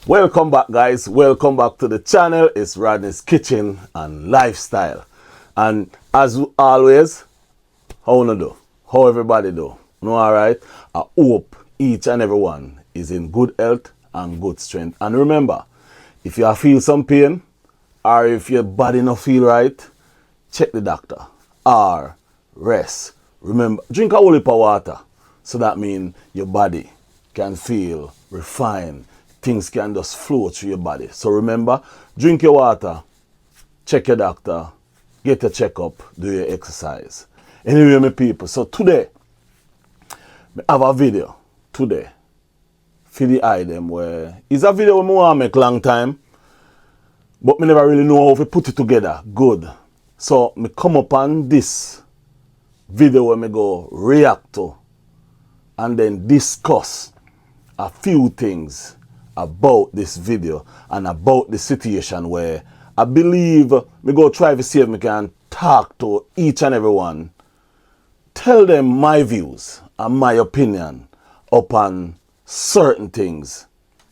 Welcome back, guys. Welcome back to the channel. It's Rodney's Kitchen and Lifestyle. And as always, how you do? How everybody do? No, alright? I hope each and every one is in good health and good strength. And remember, if you feel some pain or if your body not feel right, check the doctor or rest. Remember, drink a whole heap of water. So that means your body can feel refined. Things can just flow through your body. So remember, drink your water, check your doctor, get a checkup, do your exercise. Anyway, my people, so today, I have a video today for the item where it's a video I want to make long time, but I never really know how to put it together good. So I come up on this video where I go react to and then discuss a few things about this video and about the situation where I believe me go try to see if I can talk to each and every one, tell them my views and my opinion upon certain things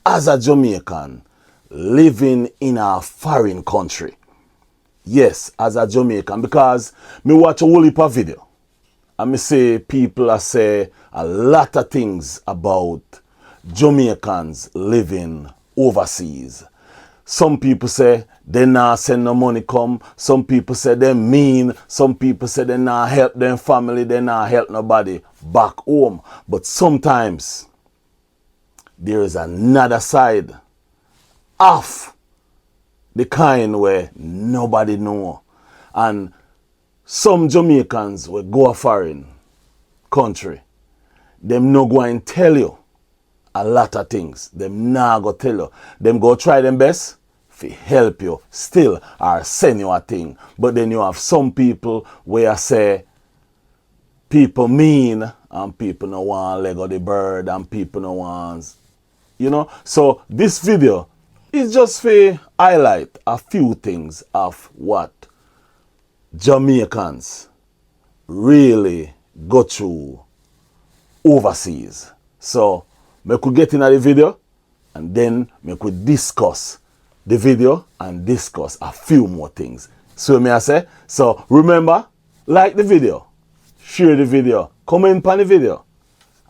as a Jamaican living in a foreign country. Yes, as a Jamaican, because me watch a whole heap of video and me say people are say a lot of things about Jamaicans living overseas. Some people say they not send no money come. Some people say they mean. Some people say they not help them family. They not help nobody back home. But sometimes there is another side of the kind where nobody know. And some Jamaicans will go a foreign country. Them no go and tell you a lot of things. Them nah go tell you. Them go try them best to help you still or send you a thing. But then you have some people where say people mean and people no want leg of the bird and people no want, you know. So this video is just to highlight a few things of what Jamaicans really go through overseas. So me could get in the video and then me could discuss the video and discuss a few more things. So me I say, so remember, like the video, share the video, comment on the video,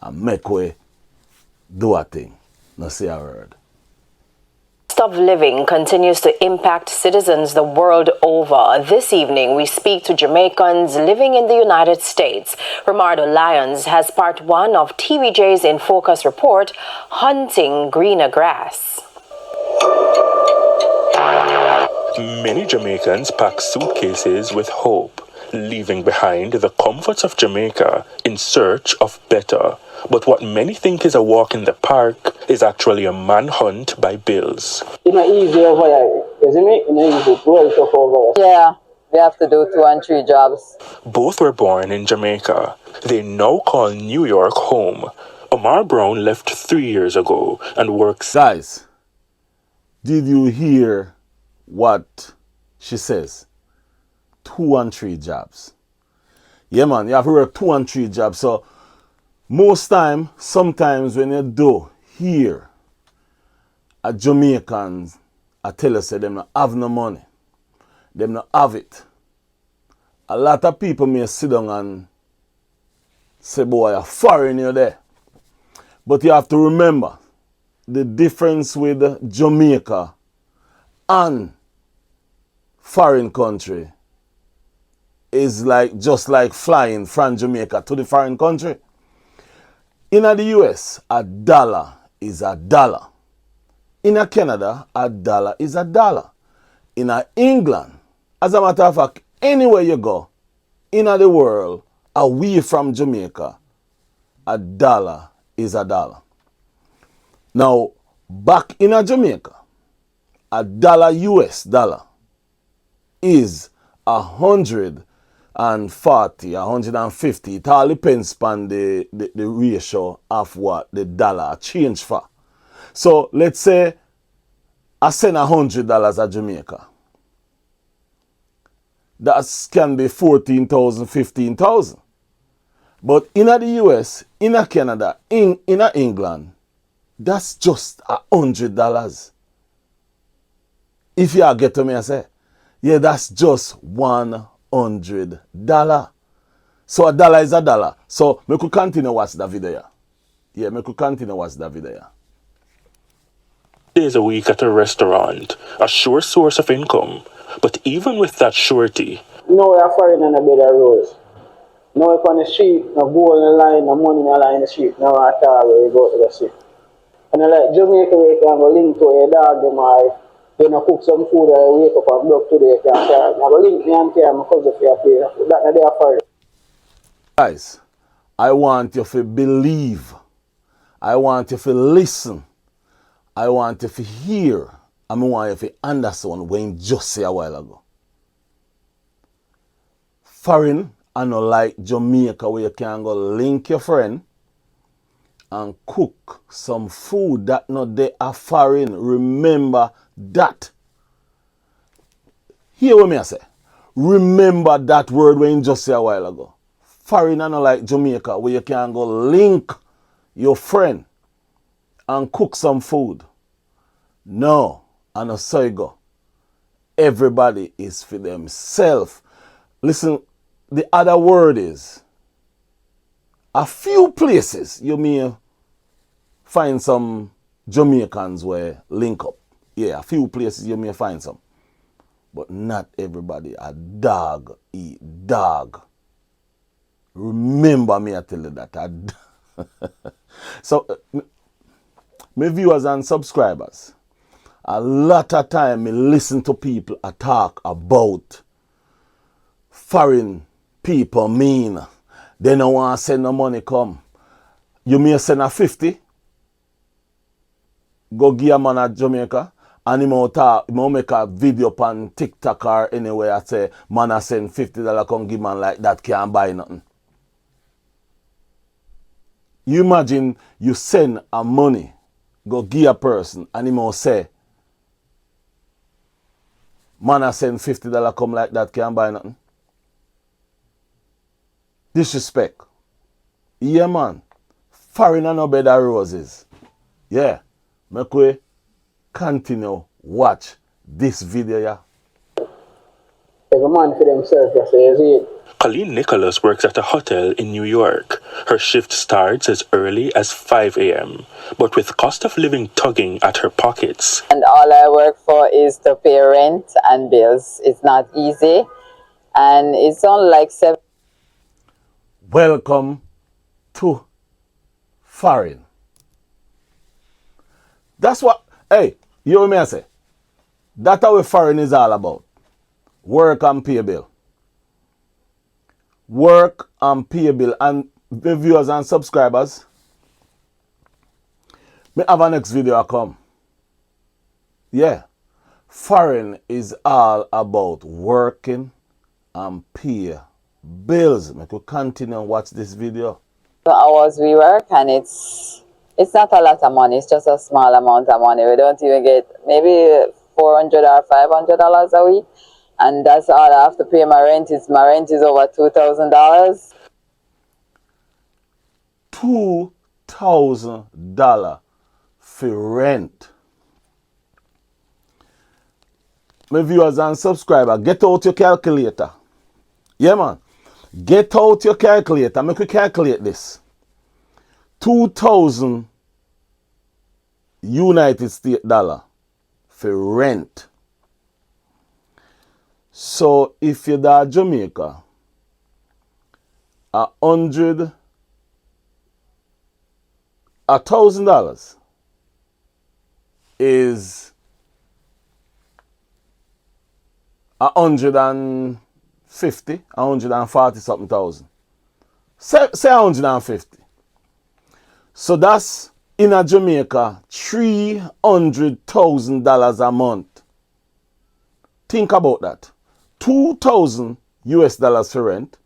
and make way do a thing. Now say a word. Cost of living continues to impact citizens the world over. This evening, we speak to Jamaicans living in the United States. Romardo Lyons has part one of TVJ's In Focus report, Hunting Greener Grass. Many Jamaicans pack suitcases with hope, leaving behind the comforts of Jamaica in search of better. But what many think is a walk in the park is actually a manhunt by bills. It's not easy over here, isn't it? It's not easy. Well, tough over here. Yeah, we have to do 2 and 3 jobs. Both were born in Jamaica. They now call New York home. Omar Brown left 3 years ago and works. Guys, did you hear what she says? 2 and 3 jobs. Yeah, man, you have to work 2 and 3 jobs. So most time, sometimes when you do hear a Jamaicans, I tell you, say them not have no money. Them not have it. A lot of people may sit down and say, boy, you're foreign, you're there. But you have to remember the difference with Jamaica and foreign country is like just like flying from Jamaica to the foreign country. In the US, a dollar is a dollar. In Canada, a dollar is a dollar. In England, as a matter of fact, anywhere you go in the world away from Jamaica, a dollar is a dollar. Now, back in Jamaica, a dollar US dollar is 140, 150. It all depends on the ratio of what the dollar change for. So let's say I send $100 to Jamaica. That can be 14,000, 15,000. But in the US, in Canada, in England, That's just $100. If you get to me, I say, yeah, that's just $100. So a dollar is a dollar. So me could continue watch the video. Yeah, me could continue watch the video. Days a week at a restaurant, a sure source of income. But even with that surety, No, we're foreign on a bed of rose. No, if on the street, no gold in the line, no money in the line in the street, no at all where you go to the street. And I like Jamaica where you can go link to your dog, them or you know, cook some food or wake up and broke today, you can share. I go link me and care my cousin for your pay. That they are foreign. Guys, I want you to believe. I want you to listen. I want you to hear. I want you to understand what you just say a while ago. Foreign, I know like Jamaica where you can go link your friend and cook some food that not they are foreign. Remember that. Hear what me say. Remember that word when you just say a while ago. Foreign, I know like Jamaica where you can go link your friend and cook some food. No, I know so you go. Everybody is for themselves. Listen, the other word is a few places you may find some Jamaicans where link up. Yeah, a few places you may find some. But not everybody. A dog eat dog. Remember me, I tell you that. So, my viewers and subscribers, a lot of time me listen to people talk about foreign people mean they don't want to send no money come. You may send a 50, go give a man at Jamaica, and he may make a video on TikTok or anywhere I say, man I send $50 come give man like that can't buy nothing. You imagine you send a money, go give a person, and he may say, man I send $50 come like that can't buy nothing. Disrespect. Yeah, man. Foreigner no better roses. Yeah. Make we continue watch this video, yeah. Every man for themselves, just say, is it? Colleen Nicholas works at a hotel in New York. Her shift starts as early as 5 a.m., but with cost of living tugging at her pockets. And all I work for is to pay rent and bills. It's not easy. And it's only like 7. Welcome to foreign. That's what, hey, you know what I say? That's what foreign is all about. Work and pay a bill. Work and pay a bill. And the viewers and subscribers, me have a next video come. Yeah. Foreign is all about working and pay bills. I could continue and watch this video. Hours we work, and it's not a lot of money. It's just a small amount of money. We don't even get maybe $400 or $500 a week, and that's all I have to pay. My rent is over $2,000. $2,000 for rent. My viewers and subscribers, get out your calculator. Yeah, man. Get out your calculator. Make we calculate this. 2,000 United States dollar for rent. So if you're at Jamaica, $1,000 is 140 something thousand. Say 150. So that's in a Jamaica $300,000 a month. Think about that. 2,000 US dollars for rent.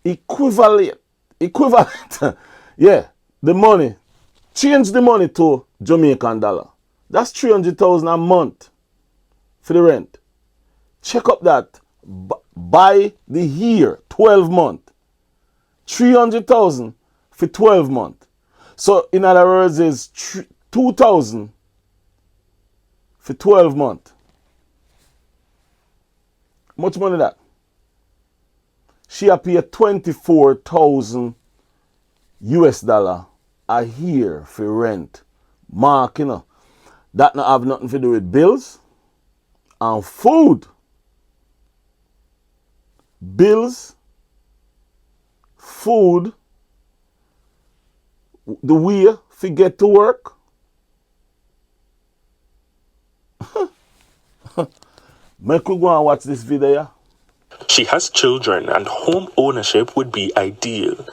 Equivalent. Yeah, the money. Change the money to Jamaican dollar. That's 300,000 a month for the rent. Check up that by the year, 12 months. 300,000 for 12 months. So in other words, is 2,000 for 12 months. Much money that? She a pay 24,000 US dollar a year for rent. Mark, you know. That not have nothing to do with bills and food. Bills, food, the way to get to work. Make we go and watch this video. She has children and home ownership would be ideal.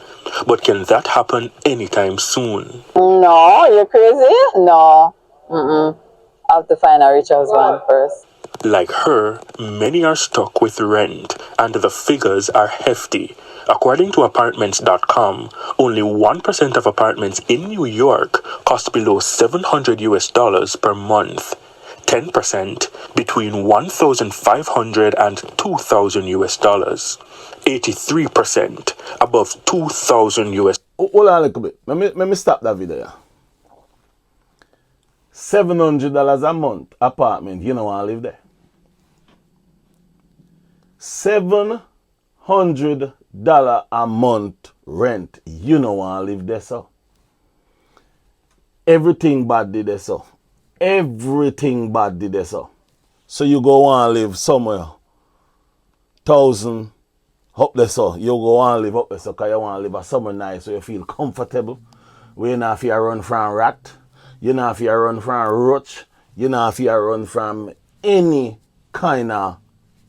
But can that happen anytime soon? No, you're crazy? No. I have to find a rich husband first. Like her, many are stuck with rent, and the figures are hefty. According to apartments.com, only 1% of apartments in New York cost below $700 per month. 10% between 1,500 and 2,000 US dollars. 83% above 2,000 US. Hold on a little bit. Let me stop that video. $700 a month apartment, you know I live there. $700 a month rent, you know I live there, so. Everything bad did there, so. Everything bad did there, so. So you go and live somewhere, 1,000 up there, so. You go and live up there, so, because you want to live at somewhere nice, so you feel comfortable. Where you not have to run from rat. You not have to run from roach. You not have to run from any kind of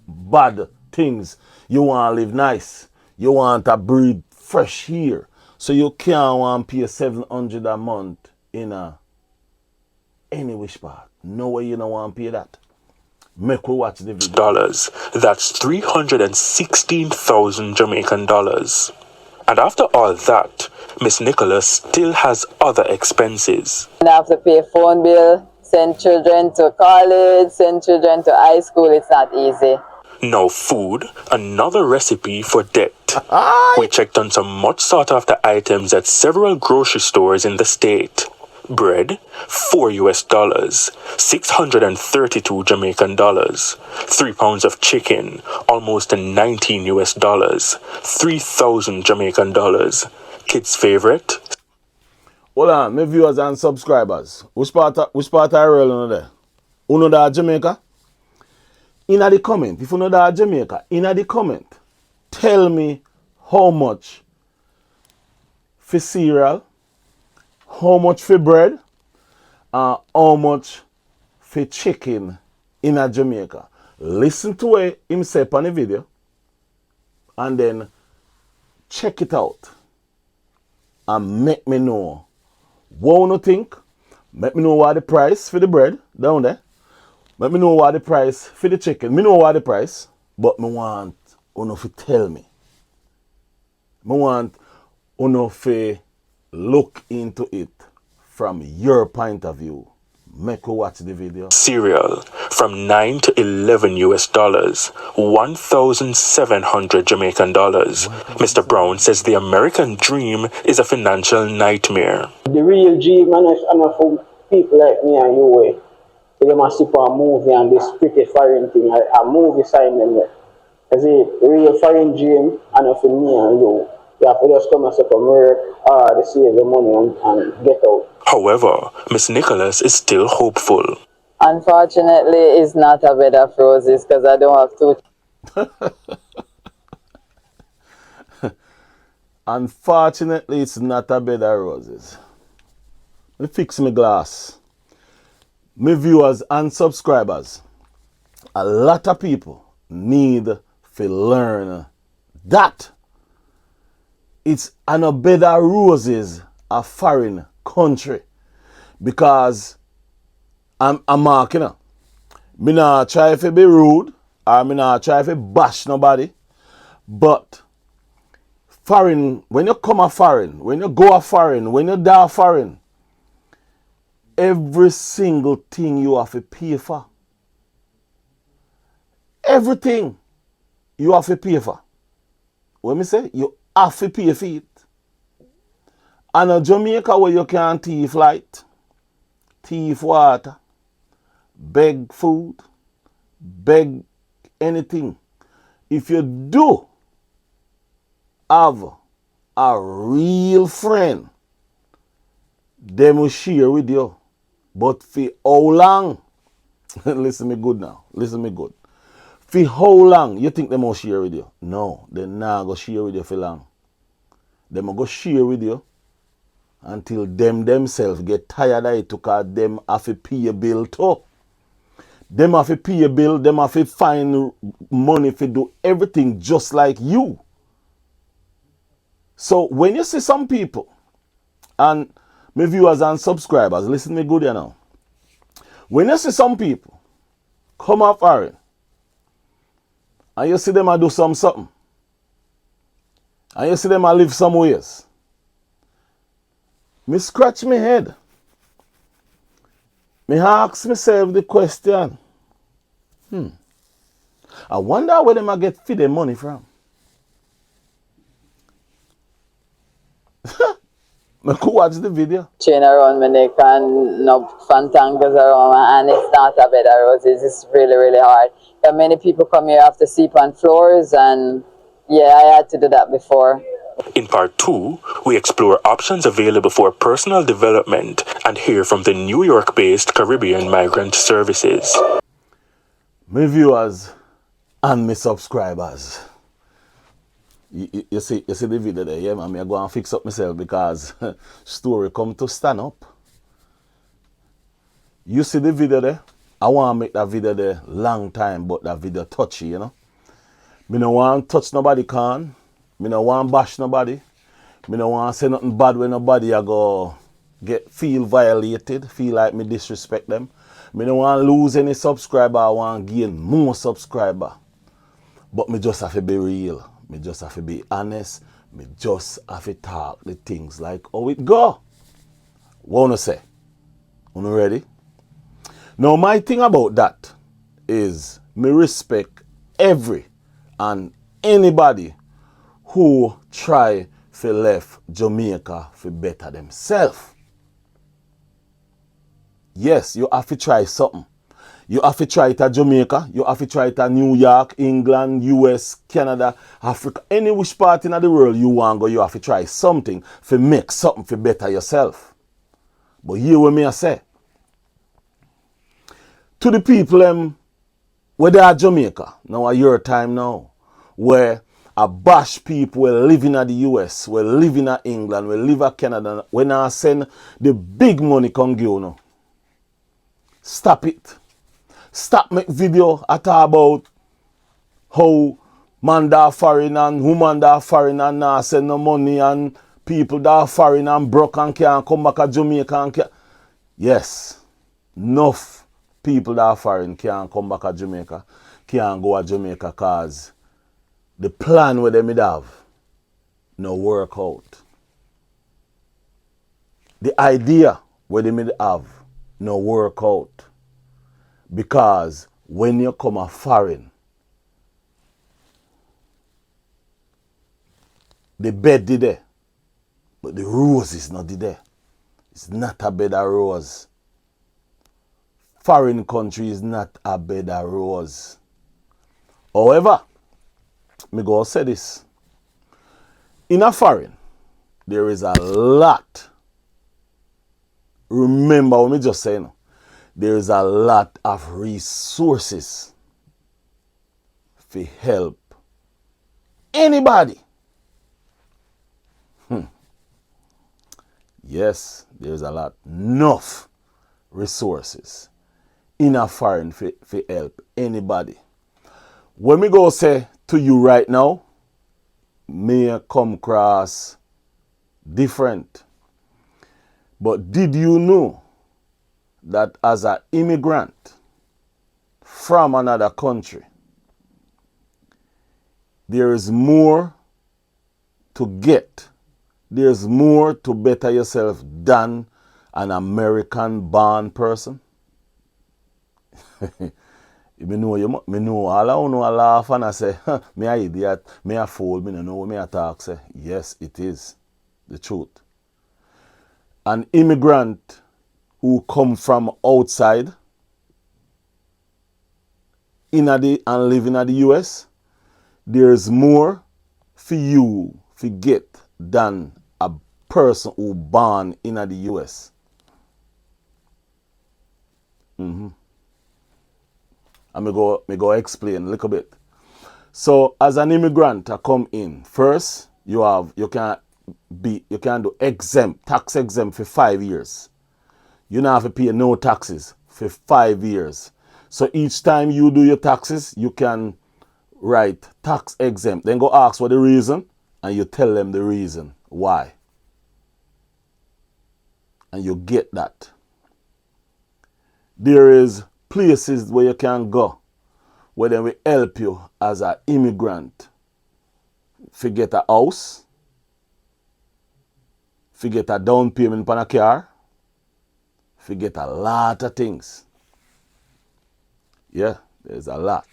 bad things. You want to live nice. You want to breathe fresh here. So you can't want to pay $700 a month in any wish part. No way you don't want to pay that. Make we watch the video. Dollars. That's 316,000 Jamaican dollars. And after all that, Miss Nicholas still has other expenses. I have to pay phone bill, send children to college, send children to high school. It's not easy. Now food, another recipe for debt. We checked on some much sought after items at several grocery stores in the state. Bread, $4 US, 632 Jamaican dollars. 3 pounds of chicken, almost 19 US dollars. 3,000 Jamaican dollars. Kids' favorite. Hold on, my viewers and subscribers. Which part of Ireland there? You know that Jamaica? In the comment, if you know that Jamaica, in the comment, tell me how much for cereal, how much for bread, and how much for chicken in a Jamaica. Listen to what him say on the video and then check it out and make me know what you think. Make me know what the price for the bread down there. Let me know what the price for the chicken. Me know what the price, but me want you to tell me. Me want you to look into it from your point of view. Make you watch the video. Cereal from 9 to 11 US dollars, 1,700 Jamaican dollars. Mr. Brown says the American dream is a financial nightmare. The real dream, and for people like me and you, they must see for a movie and this pretty foreign thing, a movie sign them there. As a real foreign dream, and for me and you, you have to just come and say, come work hard, save the money and get out. However, Miss Nicholas is still hopeful. Unfortunately, it's not a bed of roses because I don't have two. Unfortunately, it's not a bed of roses. Let me fix my glass. My viewers and subscribers, a lot of people need to learn that it's an a bed of roses a foreign country. Because I'm marking her. Me not try to be rude or me not try to bash nobody. But foreign, when you come a foreign, when you go a foreign, when you die foreign, every single thing you have to pay for. Everything you have to pay for. What me say? You have to pay for it. And a Jamaica where you can thief light, thief water, beg food, beg anything. If you do have a real friend, them will share with you. But for how long? Listen me good now. Listen me good. For how long you think them will share with you? No, they not go share with you for long. Them will go share with you until them themselves get tired of it because them have to pay a bill too. Them have to pay a bill, them have to find money to do everything just like you. So when you see some people, and my viewers and subscribers, listen to me good here now. When you see some people come off foreign, and you see them a do something, and you see them a live some ways, me scratch my head. Me ask myself the question, I wonder where them a get feed them money from. I could watch the video. Chain around my neck and no fantangles around my hand. It's not a bed of roses. It's really, really hard. But many people come here have to sleep on floors, and yeah, I had to do that before. In part 2, we explore options available for personal development and hear from the New York-based Caribbean Migrant Services. My viewers and my subscribers. You see the video there, yeah, man. I go and fix up myself because story come to stand up. You see the video there? I want to make that video there long time, but that video touchy, you know. Me no want to touch nobody can. Me no want to bash nobody. Me no want to say nothing bad when nobody I go feel violated, feel like me disrespect them. Me no want to lose any subscriber. I want to gain more subscriber. But me just have to be real. Me just have to be honest. Me just have to talk the things like how it go. What wanna say? You ready? Now my thing about that is me respect every and anybody who try to left Jamaica for better themselves. Yes, you have to try something. You have to try it at Jamaica. You have to try it at New York, England, US, Canada, Africa. Any which part in the world you want to go, you have to try something to make something for better yourself. But here what me I say. To the people where they are Jamaica, now are your time now, where a bash people will live in the US, will live in England, will live in Canada, when I send the big money come give you now. Stop it. Stop make video at about how man that foreign and woman that foreign and now send no money and people that foreign and broke and can't come back to Jamaica and can't. Yes, enough people that foreign can't come back to Jamaica, can't go to Jamaica because the plan where they may have no work out. The idea where they may have no work out. Because when you come a foreign, the bed is there, but the rose is not there. It's not a bed of rose. Foreign country is not a bed of rose. However, me go say this. In a foreign, there is a lot. Remember what me just saying. There is a lot of resources to help anybody. Yes, there's a lot, enough resources in a foreign for help anybody. When me go say to you right now, may come across different. But did you know that as an immigrant from another country, there is more to get, there's more to better yourself than an American-born person? Me know all I know a laugh and I say, me a idiot, me a fool, me no know what me a talk say. Yes, it is the truth. an immigrant who come from outside and live in the US, there's more for you to get than a person who born in the US. And me go explain a little bit. So as an immigrant I come in, first you can do tax exempt for 5 years. You don't have to pay no taxes for 5 years. So each time you do your taxes, you can write tax exempt. Then go ask for the reason and you tell them the reason why. And you get that. There is places where you can go where they will help you as an immigrant to get a house, to get a down payment on a car, to get a lot of things. Yeah, there's a lot.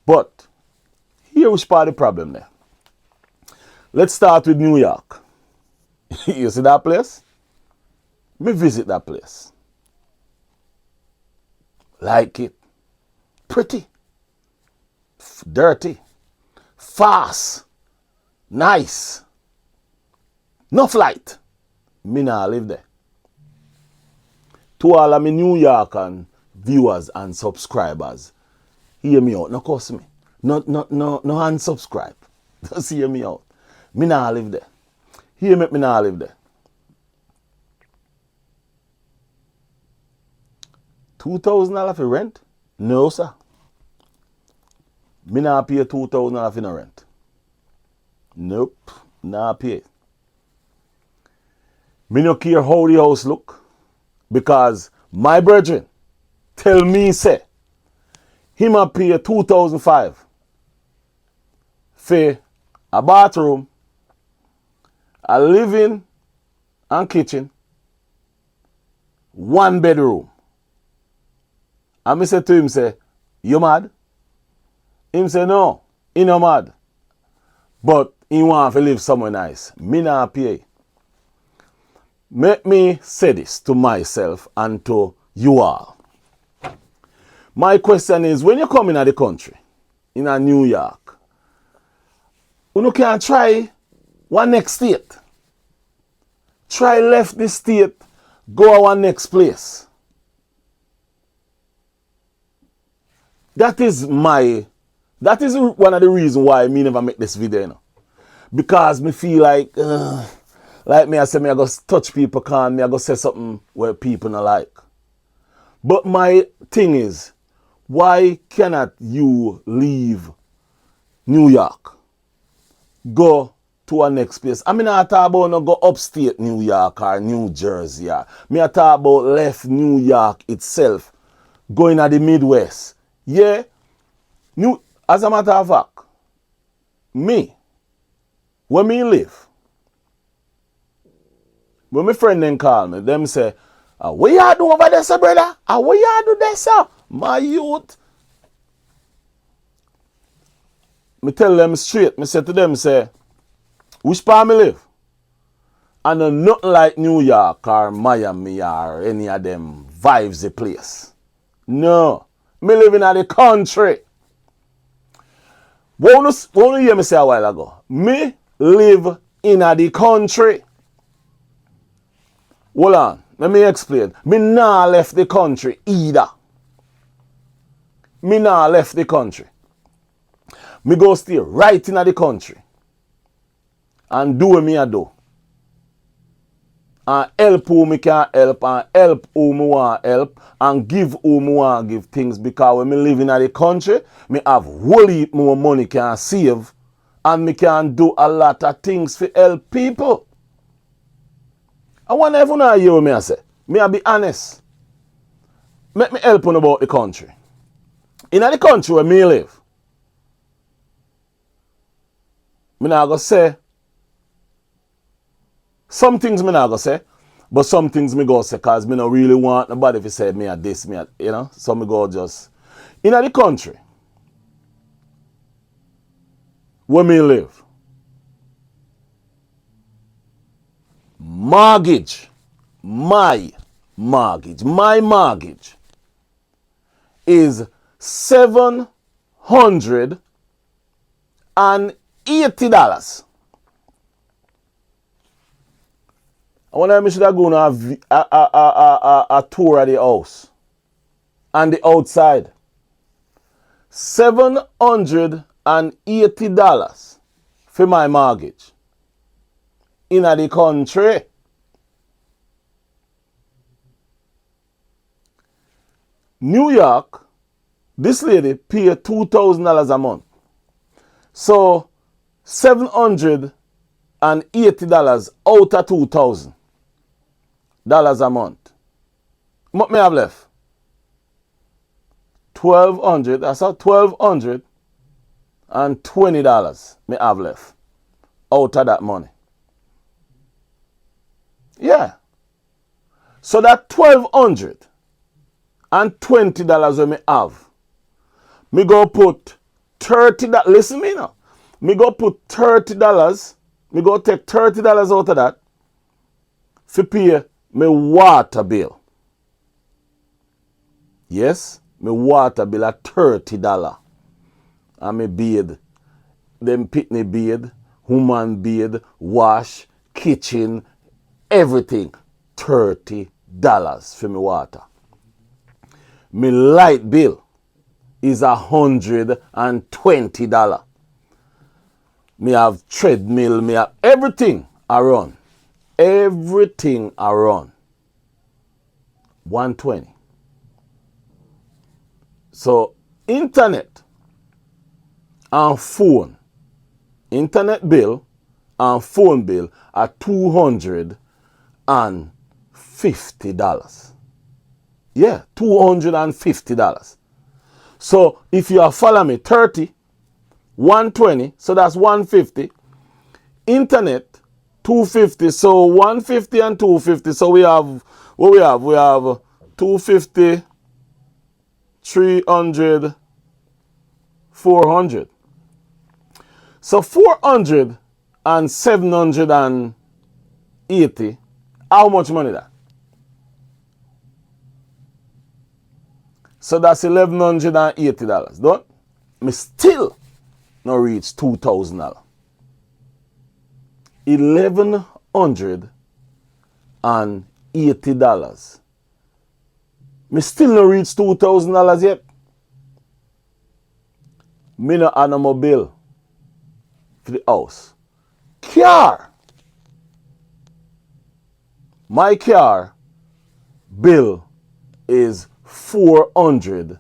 But here which part of the problem there. Let's start with New York. You see that place? Me visit that place. Like it. Pretty. Dirty. Fast. Nice. No flight. Me nah live there. To all of my New York and viewers and subscribers, hear me out. No cuss me. No unsubscribe. Just hear me out. Me nah live there. Hear me nah live there. 2,000 dollars for rent? No, sir. Me nah pay 2,000 dollars for no rent. Nope. Nah pay. Me no care how the house look. Because my brethren tell me say him a pay 2,500 for a bathroom, a living and kitchen, 1 bedroom. And me say to him, say, you mad? Him say, no, he no mad. But he want to live somewhere nice. Me not pay. Make me say this to myself and to you all. My question is, when you come in the country, in a New York, you can try one next state. Try left the state, go to one next place. That is one of the reasons why me never make this video, you know. Because me feel like me I say me I go touch people can me I go say something where people not like. But my thing is, why cannot you leave New York? Go to a next place. I mean I talk about no go upstate New York or New Jersey. Me I talk about left New York itself. Going to the Midwest. Yeah. As a matter of fact, me, when me live, when my friend then call me, them say, what you do over there, sir, brother? What you do there, sir? My youth. Me tell them straight, me say to them, say, which part me live? I know nothing like New York or Miami or any of them vibes the place. No. Me live in the country. What you hear me say a while ago? Me live in the country. Hold on, let me explain. Me nah left the country either. Me nah left the country. Me go stay right in the country. And do what me a do. And help who me can help and help who me want help and give who me want give things, because when me live in the country, me have whole heap more money can save and me can do a lot of things to help people. I want everyone to hear what me I say. Me I be honest. Make me help on about the country. In the country where me live, me not go say some things me not go say, but some things me go say because me not really want nobody to say me at this, me at, you know. So me go just in the country where me live. Mortgage My mortgage is $780. I wonder if I should have gone a tour of the house and the outside. $780 for my mortgage in the country. New York, this lady paid $2,000 a month. So $780 out of $2,000 a month. What may I have left? $1,200. That's $1,220 may I have left out of that money. Yeah. So that $1,220 we me have, me go put $30. Listen me now. Me go put $30. Me go take $30 out of that to pay my water bill. Yes, my water bill at $30. And me bathe, them pitney bathe, woman bathe, wash, kitchen, everything. $30 for me water. My light bill is $120. Me have treadmill, me have everything around. Everything around. $120. So internet and phone. Internet bill and phone bill are $250. Yeah, $250. So if you are following me, 30, 120, so that's 150. Internet, 250, so 150 and 250. So we have, what we have? We have 250, 300, 400. So 400 and 780, how much money that? So that's $1,180. Don't me still not reach $2,000. $1,180. Me still not reach $2,000 yet. Me no have no bill for the house. Car. My car bill is $420.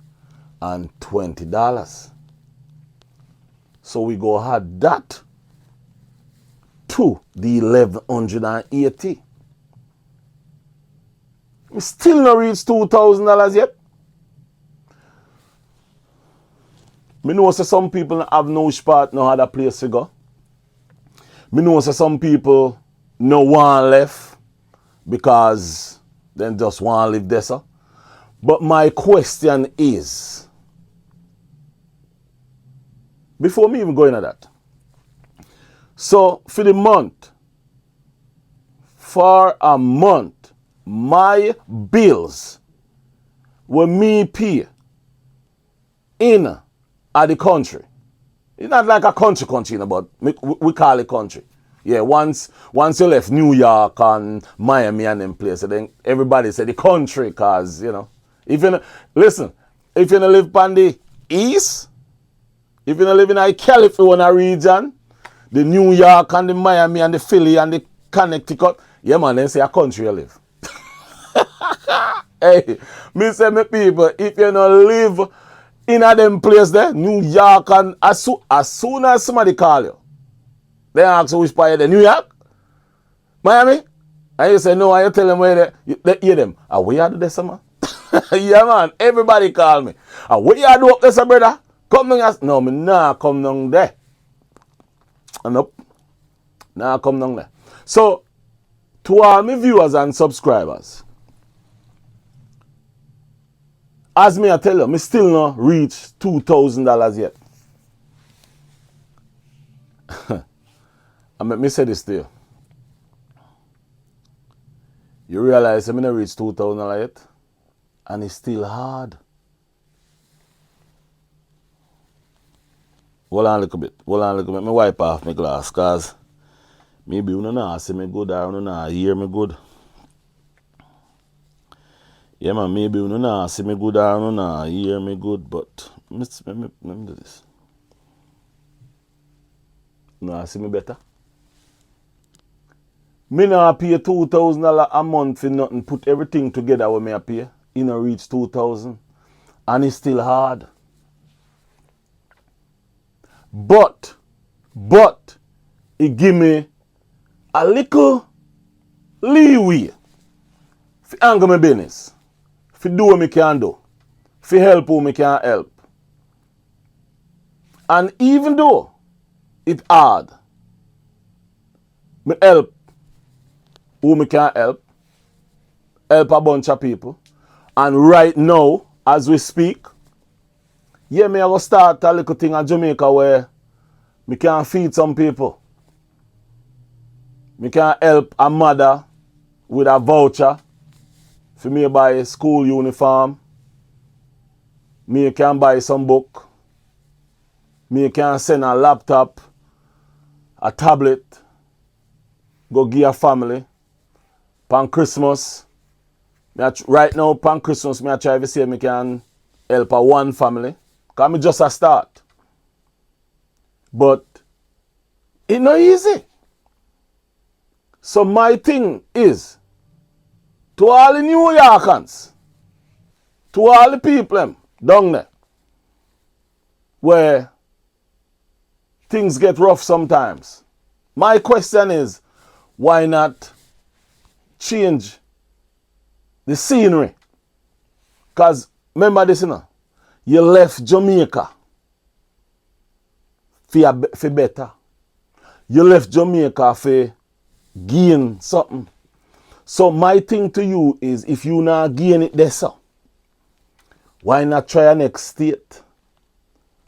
So we go add that to the $1,180. We still not reach $2,000 yet. Me know say some people have no spot, no other place to go. Me know say some people no want left because they just want to live there. So. But my question is, before me even going at that, so for a month, my bills were me pay in the country. It's not like a country, but we call it country. Yeah, once you left New York and Miami and them places, then everybody said the country, because, you know, if you don't live on the east, if you don't live in the California region, the New York and the Miami and the Philly and the Connecticut, yeah man, then say a country you live. Hey, me say me people, if you don't live in a them place there, New York, and as soon as somebody call you, they ask you which part of the New York, Miami, and you say no, and you tell them where they hear them. Where you do this, man? Yeah man, everybody call me. Where you do up there, brother? Come down. No, me nah come down there. Nope. Nah come down there. So, to all my viewers and subscribers, as me I tell you, me still not reach $2,000 yet. And let me say this to you. You realize I'm gonna reach 2,000 yet, and it's still hard. Hold on a little bit. Me wipe off my glass, cause maybe you don't see me good or you don't hear me good. Yeah, man, maybe you don't see me good or you don't hear me good, but let me do this. You see me better? Me not pay $2,000 a month for nothing. Put everything together when me pay. You know, reach 2,000. And it's still hard. But, it give me a little leeway for handle my business. For do what me can do. For help who me can help. And even though it's hard, me help who me can help a bunch of people. And right now, as we speak, yeah, me I go start a little thing in Jamaica where me can feed some people. Me can help a mother with a voucher for me buy a school uniform. Me can buy some book. Me can send a laptop, a tablet, go give a family. Pan Christmas, right now, pan Christmas, I try to see if I can help a one family. Because I'm just a start. But it's not easy. So my thing is, to all the New Yorkers, to all the people down there, where things get rough sometimes, my question is, why not change the scenery? Because remember this, you know, you left Jamaica for better. You left Jamaica for gain something. So my thing to you is, if you not gain it there, so why not try a next state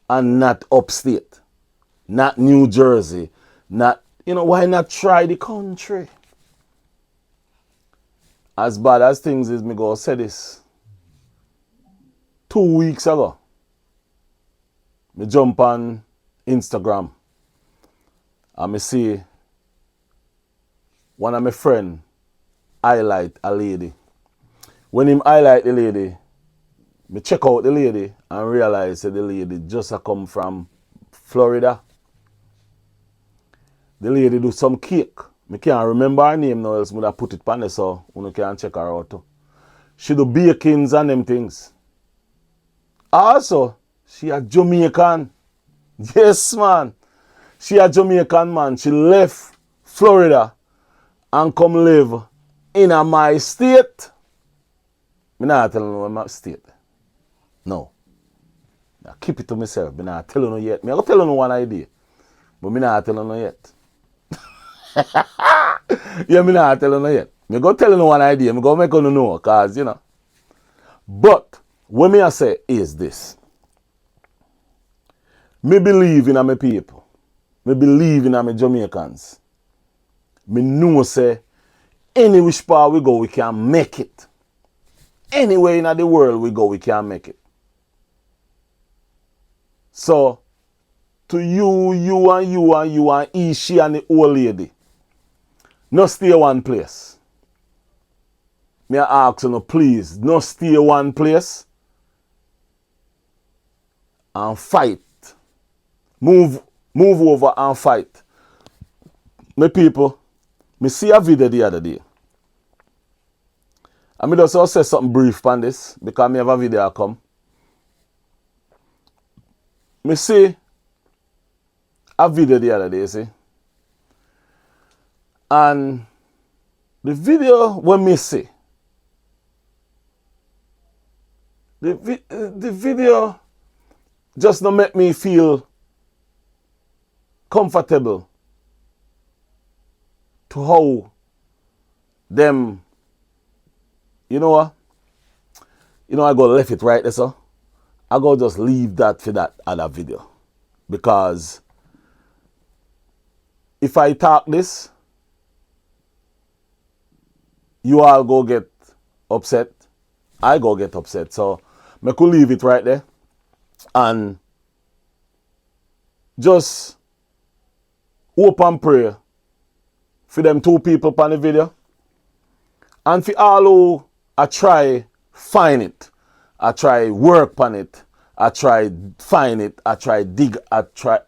and not upstate, not New Jersey, not, why not try the country? As bad as things is, me go say this. 2 weeks ago, me jump on Instagram and me see one of my friend highlight a lady. When him highlight the lady, me check out the lady and realize that the lady just a come from Florida. The lady do some cake. Me can't remember her name now, else I would have put it on there so you can check her out too. She do bakings and them things. Also, she a Jamaican. Yes, man. She a Jamaican, man. She left Florida and come live in my state. Me not telling you my state. No. I keep it to myself. Me not telling you yet. Me I go tell you one idea. But me not telling you yet. Yeah, me not telling you yet. Me go tell you one idea. Me go make you know. Cause, But, what me I say is this. Me believe in my people. Me believe in my Jamaicans. Me know say, any which part we go, we can make it. Anywhere in the world we go, we can make it. So, to you and he, she and the old lady, no stay one place. Me I ask you, please, no stay one place and fight. Move over and fight. My people, me see a video the other day. And me just say something brief on this because me have a video come. Me see a video the other day, see. And the video when me see, the video just don't make me feel comfortable to how them, you know what? I go left it right there, so I go just leave that for that other video. Because if I talk this, you all go get upset. I go get upset. So I could leave it right there. And just hope and pray for them 2 people on the video. And for all who I try find it, I try work on it, I try find it, I try dig, I try.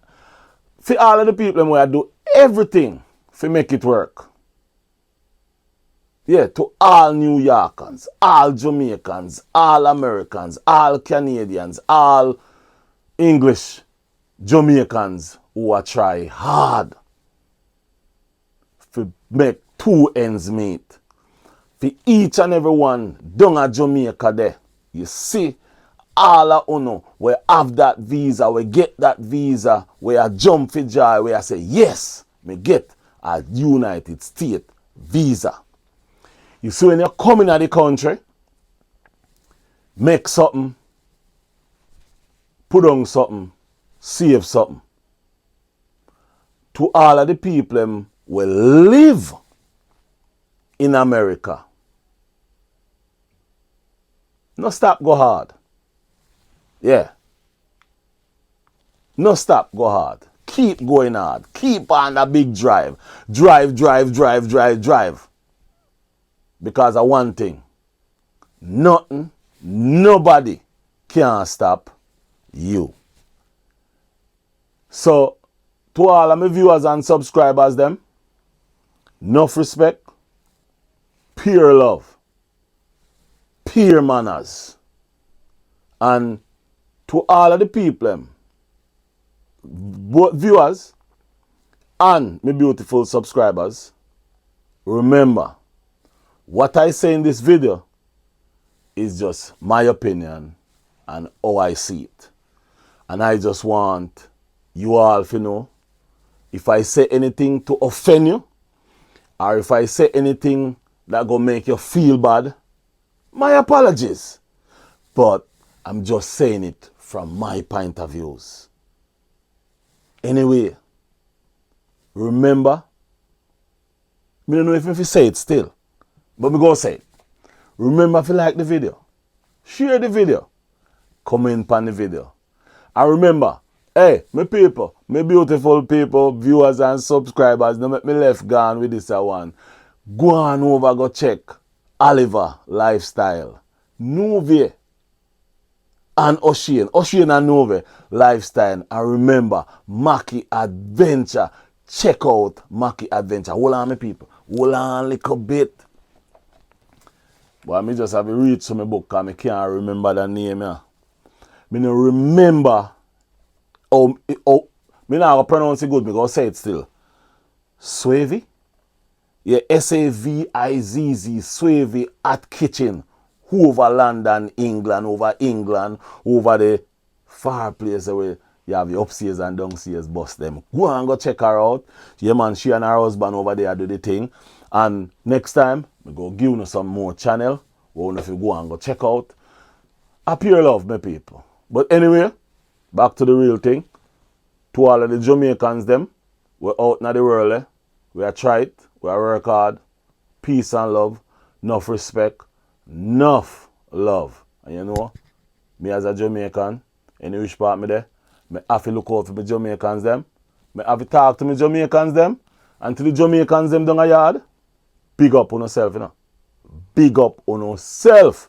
For all of the people where I do everything to make it work. Yeah, to all New Yorkers, all Jamaicans, all Americans, all Canadians, all English Jamaicans who are try hard to make 2 ends meet. For each and every one down at Jamaica there, you see all of uno we have that visa, we get that visa, we are jump for joy, we are say yes, me get a United States visa. You see when you come in the country, make something, put on something, save something. To all of the people will live in America. No stop, go hard. Yeah. No stop, go hard. Keep going hard. Keep on the big drive. Drive. Because of one thing. Nothing, nobody can stop you. So, to all of my viewers and subscribers them, enough respect, pure love, pure manners. And to all of the people, both viewers and my beautiful subscribers, remember, what I say in this video is just my opinion and how I see it. And I just want you all to know, if I say anything to offend you, or if I say anything that gonna make you feel bad, my apologies. But I'm just saying it from my point of views. Anyway, remember, I don't know if you say it still, but we go say it. Remember, if you like the video, share the video, comment on the video. And remember, hey, my people, my beautiful people, viewers and subscribers, don't make me left gone with this one. Go on over, go check Oliver Lifestyle, Nuvie, and Ocean and Nuvie Lifestyle. And remember, Mackie Adventure. Check out Mackie Adventure. Hold on, my people. Hold on a little bit. But I just have to read some book because I can't remember the name. I don't remember. I not pronounce it good because I say it still. Swavy? Yeah, Savizz, Swavy at Kitchen. Over London, England, over the far place where you have the upstairs and downstairs bus them. Go and go check her out. Yeah, man, she and her husband over there do the thing. And next time, we go give you some more channel. We want if you go and go check out. A pure love, my people. But anyway, back to the real thing. To all of the Jamaicans them, we're out in the world. We are try it. We are work hard. Peace and love. Enough respect. Enough love. And you know, me as a Jamaican, any which part me there, me have to look out for my Jamaicans them. Me have to talk to my Jamaicans them. And to the Jamaicans them down a yard, big up on yourself, you know. Big up on yourself.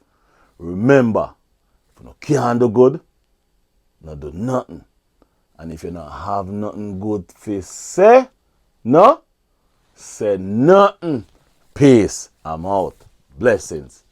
Remember, if you can't do good, no do nothing. And if you don't have nothing good to say, no, say nothing. Peace. I'm out. Blessings.